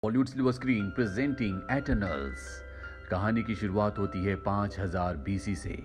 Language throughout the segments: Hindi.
Bollywood silver screen presenting Eternals. कहानी की शुरुआत होती है 5000 बीसी से,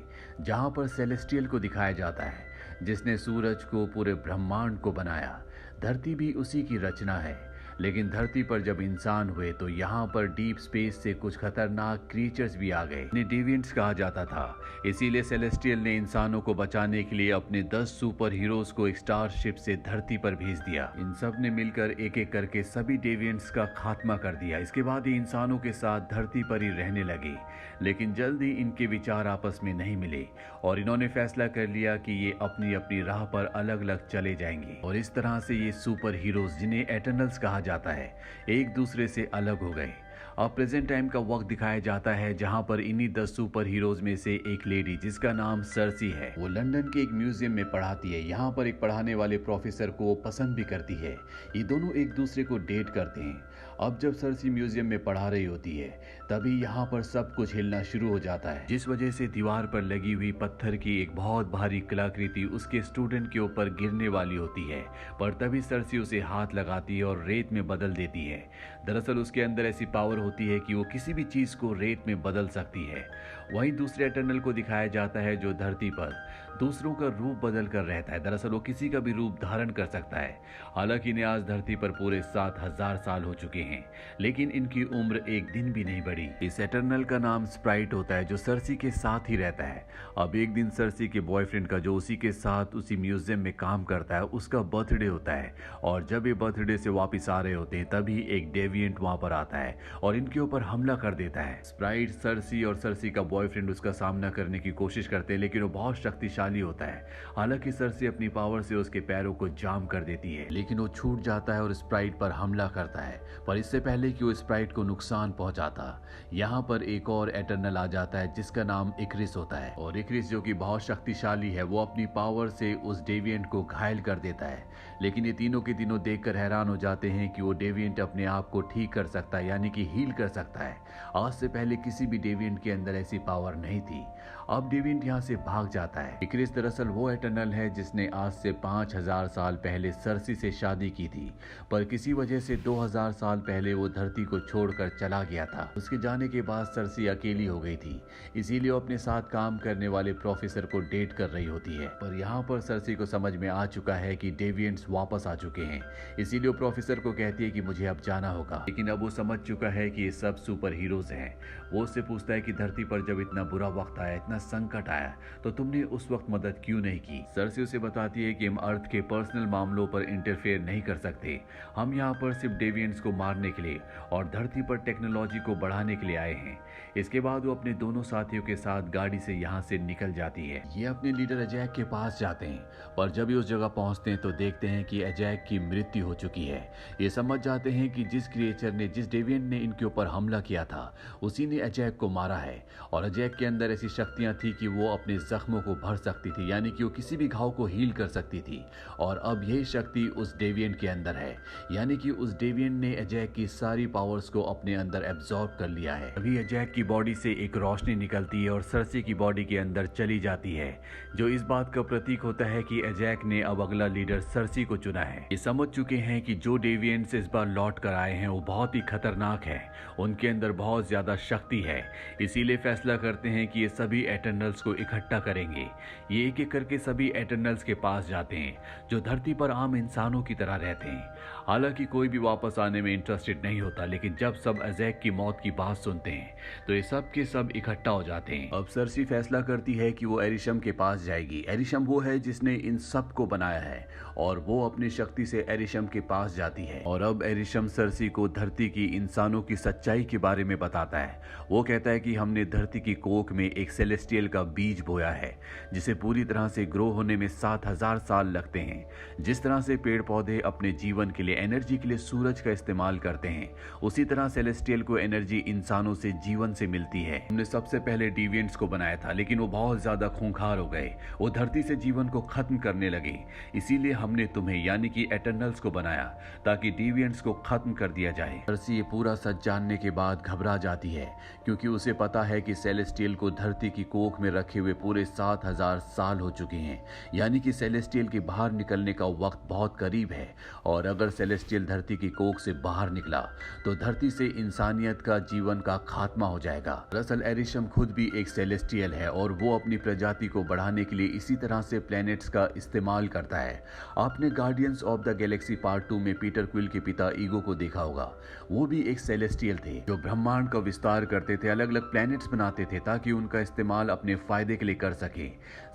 जहां पर सेलेस्टियल को दिखाया जाता है जिसने सूरज को पूरे ब्रह्मांड को बनाया। धरती भी उसी की रचना है, लेकिन धरती पर जब इंसान हुए तो यहाँ पर डीप स्पेस से कुछ खतरनाक क्रीचर्स भी आ गए। इन्हें डेविएंट्स कहा जाता था। इसीलिए सेलेस्टियल ने इंसानों को बचाने के लिए अपने 10 सुपर हीरोज को एक स्टारशिप से धरती पर भेज दिया। इन सब ने मिलकर एक एक करके सभी डेविएंट्स का खात्मा कर दिया। इसके बाद ही इंसानों के साथ धरती पर ही रहने लगे, लेकिन जल्द ही इनके विचार आपस में नहीं मिले और इन्होंने फैसला कर लिया कि ये अपनी अपनी राह पर अलग अलग चले जाएंगे। और इस तरह से ये सुपर हीरोज, जिन्हें एटर्नल्स कहा जाता है, एक दूसरे से अलग हो गए। अब प्रेजेंट टाइम का वक्त दिखाया जाता है, जहां पर इन्हीं 10 सुपर हीरोज में से एक लेडी, जिसका नाम सर्सी है, वो लंदन के एक म्यूजियम में पढ़ाती है। यहाँ पर एक पढ़ाने वाले प्रोफेसर को वो पसंद भी करती है। ये दोनों एक दूसरे को डेट करते हैं। अब जब सर्सी म्यूजियम में पढ़ा रही होती है, तभी यहाँ पर सब कुछ हिलना शुरू हो जाता है, जिस वजह से दीवार पर लगी हुई पत्थर की एक बहुत भारी कलाकृति उसके स्टूडेंट के ऊपर गिरने वाली होती है। पर तभी सर्सी उसे हाथ लगाती है और रेत में बदल देती है। दरअसल उसके अंदर ऐसी पावर होती है कि वो किसी भी चीज को रेत में बदल सकती है। वहीं दूसरे एटर्नल को दिखाया जाता है जो धरती पर दूसरों का रूप बदल कर रहता है। दरअसल वो किसी का भी रूप धारण कर सकता है। हालांकि इन्हें आज धरती पर पूरे 7000 साल हो चुके हैं, लेकिन इनकी उम्र एक दिन भी नहीं बढ़ी। इस एटर्नल का नाम स्प्राइट होता है, जो सर्सी के साथ ही रहता है। अब एक दिन सर्सी के बॉयफ्रेंड का, जो उसी के साथ उसी म्यूजियम में काम करता है, उसका बर्थडे होता है। और जब ये बर्थडे से वापस आ रहे होते हैं, तभी एक डेविएंट वहां पर आता है और इनके ऊपर हमला कर देता है। स्प्राइट, सर्सी और सर्सी का बॉयफ्रेंड उसका सामना करने की कोशिश करते हैं, लेकिन वो बहुत शक्तिशाली होता है। हालांकि सर्सी अपनी पावर से उसके पैरों को जाम कर देती है, लेकिन वो छूट जाता है और स्प्राइट पर हमला करता है। पर इससे पहले कि वो स्प्राइट को नुकसान पहुंचाता, यहाँ पर एक और एटर्नल आ जाता है जिसका नाम इक्रिस होता है। और इक्रिस, जो कि बहुत शक्तिशाली है, वो अपनी पावर से उस डेविएंट को घायल कर देता है। लेकिन ये तीनों के तीनों देखकर हैरान हो जाते हैं कि वो डेविएंट अपने आप को ठीक कर सकता है, यानी कि हील कर सकता है। आज से पहले किसी भी डेविएंट के अंदर ऐसी पावर नहीं थी। अब डेविएंट यहाँ से भाग जाता है। इक्रिस दरअसल वो एटर्नल है जिसने आज से 5000 साल पहले सर्सी से शादी की थी, पर किसी वजह से 2000 साल पहले वो धरती को छोड़कर चला गया था। उसके जाने के बाद सर्सी अकेली हो गई थी, इसीलिए वो अपने साथ काम करने वाले प्रोफेसर को डेट कर रही होती है। पर यहाँ पर सर्सी को समझ में आ चुका है कि डेविएंट्स वापस आ चुके हैं, इसीलिए वो प्रोफेसर को कहती है कि मुझे अब जाना होगा। लेकिन अब वो समझ चुका है कि ये सब सुपर हीरोज हैं। वो उससे पूछता है कि धरती पर जब इतना बुरा वक्त आया, इतना संकट आया, तो तुमने उस वक्त मदद क्यों नहीं की। सर्सी उसे बताती है कि हम अर्थ के पर्सनल मामलों पर इंटरफेयर नहीं कर सकते। हम यहाँ पर सिर्फ डेविएंट्स को मारने के लिए और धरती पर टेक्नोलॉजी को बढ़ाने के लिए आए हैं। इसके बाद वो अपने दोनों साथियों के साथ गाड़ी से यहाँ से निकल जाती है। ये अपने लीडर अजैक के पास जाते हैं, पर जब ये उस जगह पहुंचते हैं तो देखते हैं कि अजैक की मृत्यु हो चुकी है। ये समझ जाते हैं कि जिस क्रिएचर ने, जिस डेविएंट ने इनके ऊपर हमला किया था, उसी ने अजैक को मारा है। और अजैक के अंदर ऐसी शक्तियां थी कि वो अपने जख्मों को भर सकती थी, यानी कि वो किसी भी घाव को हील कर सकती थी। और अब यही शक्ति उस डेविएंट के अंदर है, यानी कि उस डेविएंट ने अजैक की सारी पावर्स को अपने अंदर एब्जॉर्ब कर लिया है। अभी अजैक की बॉडी से एक रोशनी निकलती है और सर्सी की बॉडी के अंदर चली जाती है, जो इस बात का प्रतीक होता है कि अजैक ने अब अगला लीडर सर्सी को चुना है। ये समझ चुके हैं कि जो डेविएंट्स इस बार लौट कर आए हैं वो बहुत ही खतरनाक है, उनके अंदर बहुत ज्यादा शक्ति है। इसीलिए फैसला करते हैं कि ये सभी एटर्नल्स को इकट्ठा करेंगे। ये एक एक करके सभी एटर्नल्स के पास जाते हैं, जो धरती पर आम इंसानों की तरह रहते हैं। हालांकि कोई भी वापस आने में इंटरेस्टेड नहीं होता, लेकिन जब सब अजैक की मौत की बात सुनते हैं तो ये सब के सब इकट्ठा हो जाते हैं। अब सर्सी फैसला करती है कि वो एरिशम के पास जाएगी। एरिशम वो है जिसने इन सब को बनाया है, और वो अपनी शक्ति से एरिशम के पास जाती है। और अब एरिशम सर्सी को धरती की इंसानों की सच्चाई के बारे में बताता है। वो कहता है कि हमने धरती की कोख में एक सेलेस्टियल का बीज बोया है, जिसे पूरी तरह से ग्रो होने में 7000 साल लगते हैं। जिस तरह से पेड़ पौधे अपने जीवन के लिए, एनर्जी के लिए सूरज का इस्तेमाल करते हैं, उसी तरह सेलेस्टियल को एनर्जी इंसानों से, जीवन से मिलती है। हमने सबसे पहले डेविएंट्स को बनाया था, लेकिन वो बहुत ज्यादा खूंखार हो गए, वो धरती से जीवन को खत्म करने लगे। इसीलिए हमने तुम्हें, यानी कि एटर्नल्स को बनाया, ताकि डेविएंट्स को खत्म कर दिया जाए। सर्सी ये पूरा सच जानने के बाद घबरा जाती है, क्योंकि उसे पता है कि सेलेस्टियल को धरती की कोख में रखे हुए पूरे 7000 साल हो चुके हैं, यानी कि सेलेस्टियल के बाहर निकलने का वक्त बहुत करीब है। और अगर सेलेस्टियल धरती की कोख से बाहर बाहर निकला तो धरती से इंसानियत का जीवन का खात्मा हो जाएगा। दरअसल एरिशम खुद भी एक सेलेस्टियल है और वो अपनी प्रजाति को बढ़ाने के लिए इसी तरह से प्लैनेट्स का इस्तेमाल करता है। आपने guardians of the Galaxy part 2 में पीटर क्विल के पिता ईगो को देखा होगा। वो भी एक सेलेस्टियल थे जो ब्रह्मांड का विस्तार करते थे, अलग अलग प्लैनेट्स बनाते थे ताकि उनका इस्तेमाल अपने फायदे के लिए कर सके।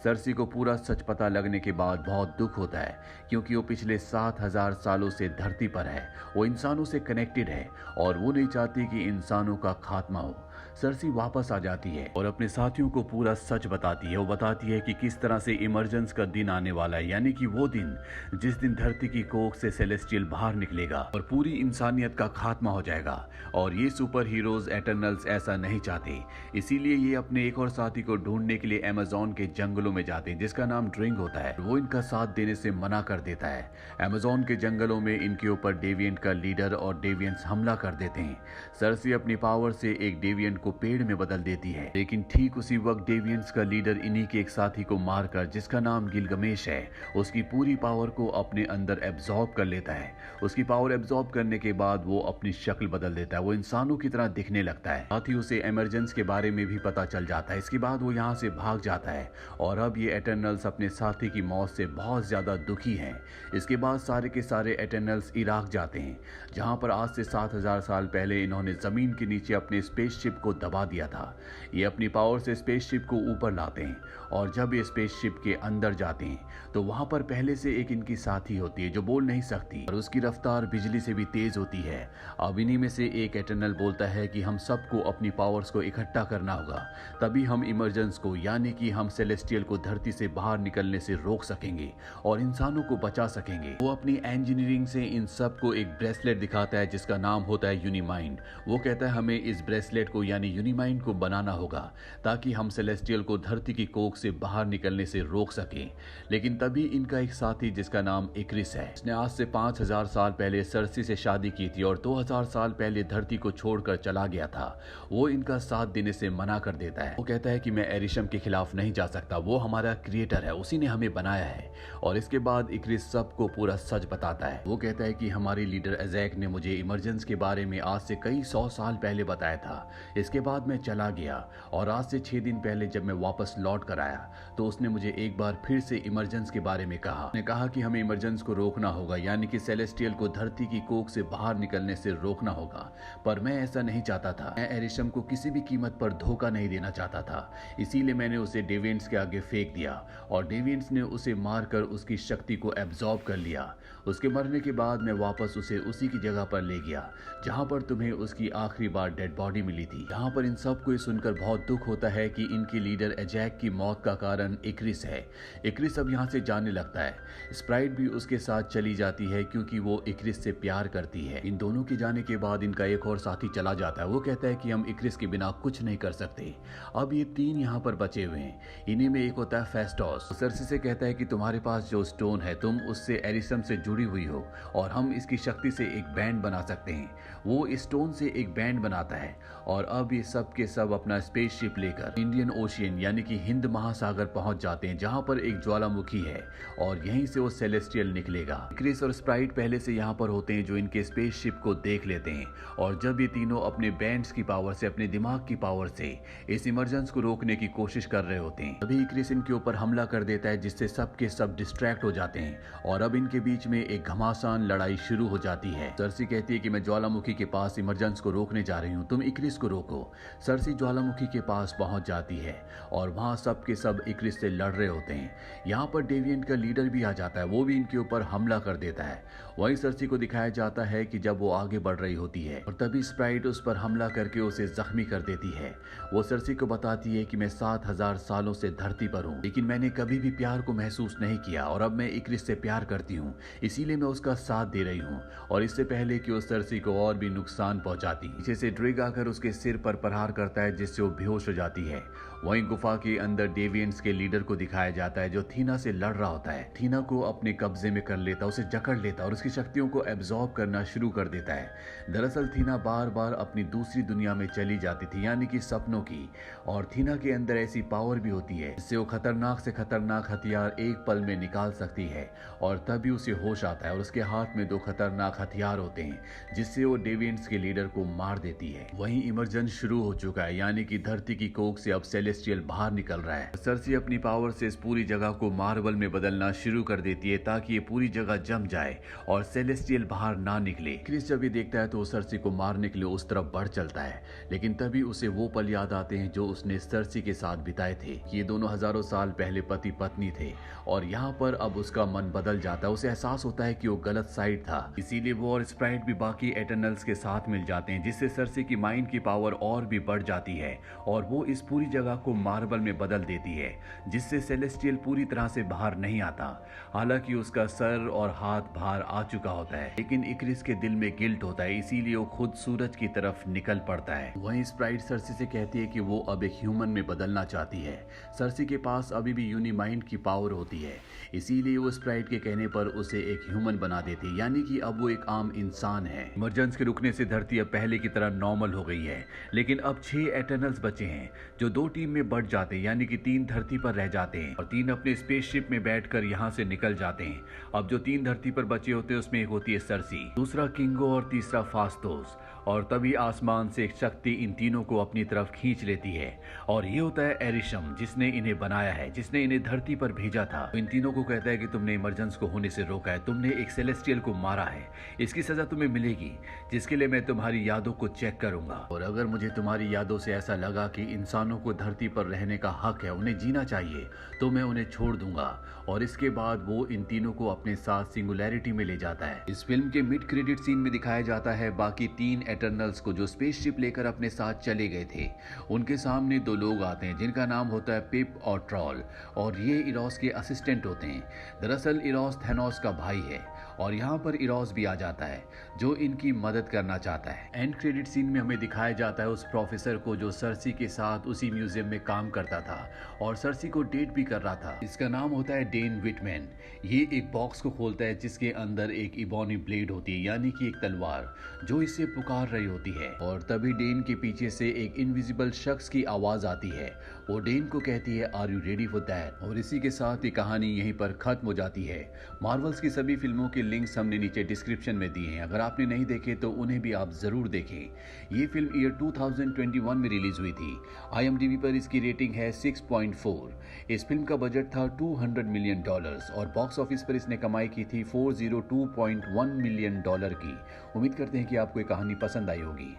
सर्सी को पूरा सच पता लगने के बाद बहुत दुख होता है क्योंकि वो पिछले 7000 सालों से धरती पर है, वो इंसानों से कनेक्टेड है और वो नहीं चाहती कि इंसानों का खात्मा हो। सर्सी वापस आ जाती है और अपने साथियों को पूरा सच बताती है। वो बताती है कि किस तरह से इमरजेंस का दिन आने वाला है, यानी कि वो दिन जिस दिन धरती की कोख से सेलेस्टियल बाहर निकलेगा और पूरी इंसानियत का खात्मा हो जाएगा। और ये सुपर हीरोज एटर्नल्स ऐसा नहीं चाहते, इसीलिए ये अपने एक और साथी को ढूंढने के लिए अमेज़न के जंगलों में जाते हैं जिसका नाम ड्रिंग होता है। वो इनका साथ देने से मना कर देता है। अमेज़न के जंगलों में इनके ऊपर डेविएंट का लीडर और डेविएंट्स हमला कर देते हैं। सर्सी अपनी पावर से एक डेविएंट को पेड़ में बदल देती है, लेकिन ठीक उसी वक्त डेविएंट्स का लीडर इन्हीं के एक साथी को मारकर, जिसका नाम गिलगमेश है, उसकी पूरी पावर को अपने अंदर एब्जॉर्ब कर लेता है। उसकी पावर एब्जॉर्ब करने के बाद वो अपनी शक्ल बदल देता है, वो इंसानों की तरह दिखने लगता है। साथ ही उसे इमरजेंस के बारे में भी पता चल जाता है। इसके बाद वो यहाँ से भाग जाता है और अब ये एटर्नल्स अपने साथी की मौत से बहुत ज्यादा दुखी हैं। इसके बाद सारे के सारे एटर्नल्स इराक जाते हैं जहाँ पर आज से 7000 साल पहले इन्होंने जमीन के नीचे अपने स्पेसशिप को दबा दिया था। ये अपनी पावर से स्पेसशिप को ऊपर लाते हैं और जब ये स्पेसशिप के अंदर जाते हैं तो वहां पर पहले से एक इनकी साथी होती है जो बोल नहीं सकती और उसकी रफ्तार बिजली से भी तेज होती है। अब इन्हीं में से एक एटर्नल बोलता है कि हम सबको अपनी पावर्स को इकट्ठा करना होगा, तभी हम इमरजेंस को, यानी कि हम सेलेस्टियल को धरती से बाहर निकलने से रोक सकेंगे और इंसानों को बचा सकेंगे। वो अपनी इंजीनियरिंग से इन सबको एक ब्रेसलेट दिखाता है जिसका नाम होता है यूनिमाइंड। वो कहता है हमें इस ब्रेसलेट को यानी यूनिमाइंड को बनाना होगा ताकि हम सेलेस्टियल को धरती की कोख से बाहर निकलने से रोक सकें। लेकिन तभी इनका एक साथी जिसका नाम इक्रिस है, उसने आज से 5000 साल पहले सर्सी से शादी की थी और 2000 साल पहले धरती को छोड़कर चला गया था। वो इनका साथ देने से मना कर देता है। वो कहता है कि मैं एरिशम के खिलाफ नहीं जा सकता, वो हमारा क्रिएटर है, उसी ने हमें बनाया है। और इसके बाद इक्रिस सबको पूरा सच बताता है। वो कहता है कि हमारे लीडर एजैक ने मुझे इमरजेंस के बारे में आज से कई 100 साल पहले बताया था। इसके बाद मैं चला गया और आज से 6 दिन पहले जब मैं वापस लौट कर आया तो उसने मुझे एक बार फिर से इमरजेंस के बारे में कहा। उसने कहा कि हमें इमरजेंस को रोकना होगा, यानी कि सेलेस्टियल को धरती की कोख से बाहर निकलने से रोकना होगा। पर मैं ऐसा नहीं चाहता था। मैं एरिशम को किसी भी कीमत पर धोखा नहीं देना चाहता था, इसीलिए मैंने उसे डेविएंट्स के आगे फेंक दिया और डेविएंट्स ने उसे मारकर उसकी शक्ति को एब्जॉर्ब कर लिया। उसके मरने के बाद मैं वापस उसे उसी की जगह पर ले गया जहां पर तुम्हें उसकी आखिरी बार डेड बॉडी मिली थी। यहाँ पर इन सबको ये सुनकर बहुत दुख होता है कि इनके लीडर एजैक की मौत का कारण इक्रिस है। इक्रिस अब यहाँ से जाने लगता है। स्प्राइट भी उसके साथ चली जाती है क्योंकि वो इक्रिस से प्यार करती है। इन दोनों के जाने के बाद इनका एक और साथी चला जाता है। वो कहता है कि हम इक्रिस के बिना कुछ नहीं कर सकते। अब ये 3 यहाँ पर बचे हुए हैं। इन्हीं में एक होता है फेस्टोस। सर्सी से कहता है कि तुम्हारे पास जो स्टोन है तुम उससे एरिशम से जुड़ी हुई हो और हम इसकी शक्ति से एक बैंड बना सकते हैं। वो इस स्टोन से एक बैंड बनाता है और अब ये सब के सब अपना स्पेसशिप लेकर इंडियन ओशियन यानी कि हिंद महासागर पहुंच जाते हैं जहां पर एक ज्वालामुखी है और यहीं से वो सेलेस्टियल निकलेगा। क्रिस और स्प्राइट पहले से यहां पर होते हैं जो इनके स्पेसशिप को देख लेते हैं और जब ये तीनों अपने बैंड्स की पावर से, अपने दिमाग की पावर से इस इमरजेंस को रोकने की कोशिश कर रहे होते हैं, तभी क्रिस इनके ऊपर हमला कर देता है जिससे सब के सब डिस्ट्रैक्ट हो जाते हैं और अब इनके बीच में एक घमासान लड़ाई शुरू हो जाती है। सर्सी कहती है कि मैं ज्वालामुखी के पास इमरजेंस को रोकने जा रही हूँ, तुम इक्रिस को रोको। सर्सी ज्वालामुखी के पास पहुंच जाती है और वहां सब के सब इक्रिस से लड़ रहे होते हैं। यहाँ पर डेविएंट का लीडर भी आ जाता है, वो भी इनके ऊपर हमला कर देता है। वहीं सर्सी को दिखाया जाता है कि जब वो आगे बढ़ रही होती है और तभी स्प्राइट उस पर हमला करके उसे जख्मी कर देती है। वो सर्सी को बताती है कि मैं 7000 सालों से धरती पर हूँ लेकिन मैंने कभी भी प्यार को महसूस नहीं किया और अब मैं इक्रिस से प्यार करती हूँ, इसीलिए मैं उसका साथ दे रही हूँ। और इससे पहले कि उस सर्सी को और भी नुकसान पहुंचाती, पीछे से ड्रिग आकर उसके सिर पर प्रहार करता है जिससे वो बेहोश हो जाती है। वहीं गुफा के अंदर डेविएंट्स के लीडर को दिखाया जाता है जो थीना से लड़ रहा होता है। थीना को अपने कब्जे में कर लेता, उसे जकड़ लेता और उसकी शक्तियों को एब्जॉर्ब करना शुरू कर देता है। दरअसल थीना बार बार अपनी दूसरी दुनिया में चली जाती थी, यानी कि सपनों की। और थीना के अंदर ऐसी पावर भी होती है जिससे वो खतरनाक से खतरनाक हथियार एक पल में निकाल सकती है। और तभी उसे होश आता है और उसके हाथ में 2 खतरनाक हथियार होते हैं जिससे वो डेविएंट्स के लीडर को मार देती है। वहीं इमरजेंस शुरू हो चुका है, यानी कि धरती की कोख से अब सेलेस्टियल बाहर निकल रहा है। सर्सी अपनी पावर से इस पूरी जगह को मार्बल में बदलना शुरू कर देती है ताकि ये पूरी जगह जम जाए और सेलेस्टियल बाहर ना निकले। क्रिस जब ये देखता है तो सर्सी को मारने के लिए उस तरफ बढ़ चलता है, लेकिन तभी उसे वो पल याद आते हैं जो उसने सर्सी के साथ बिताए थे। ये दोनों हजारों साल पहले पति पत्नी थे और यहाँ पर अब उसका मन बदल जाता है। उसे एहसास होता है कि वो गलत साइड था, इसीलिए वो और स्प्राइट भी बाकी एटर्नल्स के साथ मिल जाते हैं, जिससे सर्सी की माइंड की पावर और भी बढ़ जाती है और वो इस पूरी जगह को मार्बल में बदल देती है, जिससे सेलेस्टियल पूरी तरह से बाहर नहीं आता। हालांकि उसका सर और हाथ बाहर आ चुका होता है, लेकिन इक्रिस के दिल में गिल्ट होता है, इसीलिए वो खुद सूरज की तरफ निकल पड़ता है। वहीं स्प्राइट सर्सी से कहती है कि वो अब एक ह्यूमन में बदलना चाहती है। सर्सी के पास अभी भी यूनिमाइंड की पावर होती है, इसीलिए वो स्प्राइट के कहने पर उसे एक ह्यूमन बना देती है, यानी कि अब वो एक आम इंसान है। इमरजेंस के रुकने से धरती अब पहले की तरह नॉर्मल हो गई है, लेकिन अब 6 एटर्नल्स बचे हैं जो 2 टीम में बढ़ जाते हैं, यानी कि 3 धरती पर रह जाते हैं और 3 अपने स्पेसशिप में बैठकर यहाँ से निकल जाते हैं। अब जो 3 धरती पर बचे होते हैं उसमें एक होती है सर्सी, दूसरा किंगो और तीसरा फास्टोस। और तभी आसमान से एक शक्ति इन तीनों को अपनी तरफ खींच लेती है और ये होता है एरिशम, जिसने इन्हें बनाया है, जिसने इन्हें धरती पर भेजा था। इन तीनों को कहता है कि तुमने इमरजेंस को होने से रोका है, तुमने एक सेलेस्टियल को मारा है, इसकी सजा तुम्हें मिलेगी, जिसके लिए मैं तुम्हारी यादों को चेक करूंगा। और अगर मुझे तुम्हारी यादों से ऐसा लगा कि इंसानों को धरती पर रहने का हक है, उन्हें जीना चाहिए, तो मैं उन्हें छोड़ दूंगा। और इसके बाद वो इन तीनों को अपने साथ सिंगुलैरिटी में ले जाता है। इस फिल्म के मिड क्रेडिट सीन में दिखाया जाता है बाकी 3 एटर्नल्स को जो स्पेसशिप लेकर अपने साथ चले गए थे। उनके सामने 2 लोग आते हैं जिनका नाम होता है पिप और ट्रॉल, और ये इरोस के असिस्टेंट होते हैं। दरअसल इरोस थैनोस का भाई है और यहाँ पर इरोस भी आ जाता है जो इनकी मदद करना चाहता है। एंड क्रेडिट सीन में हमें दिखाया जाता है उस प्रोफेसर को जो सर्सी के साथ उसी म्यूजियम में काम करता था और सर्सी को डेट भी कर रहा था। इसका नाम होता है डेन विटमैन। ये एक बॉक्स को खोलता है जिसके अंदर एक इबोनी ब्लेड होती है, यानी कि एक तलवार जो इसे पुकार रही होती है। और तभी डेन के पीछे से एक इनविजिबल शख्स की आवाज आती है। वो डेन को कहती है, are you ready for that? और इसी के साथ ये कहानी यहीं पर खत्म हो जाती है। मार्वल्स की सभी फिल्मों के लिंक्स हमने नीचे डिस्क्रिप्शन में दिए हैं, अगर आपने नहीं देखे तो उन्हें भी आप जरूर देखें। ये फिल्म ईयर 2021 में रिलीज हुई थी। IMDb पर इसकी रेटिंग है 6.4। इस फिल्म का बजट था $200 मिलियन और बॉक्स ऑफिस पर इसने कमाई की थी $402.1 मिलियन की। उम्मीद करते हैं कि आपको ये कहानी पसंद आई होगी।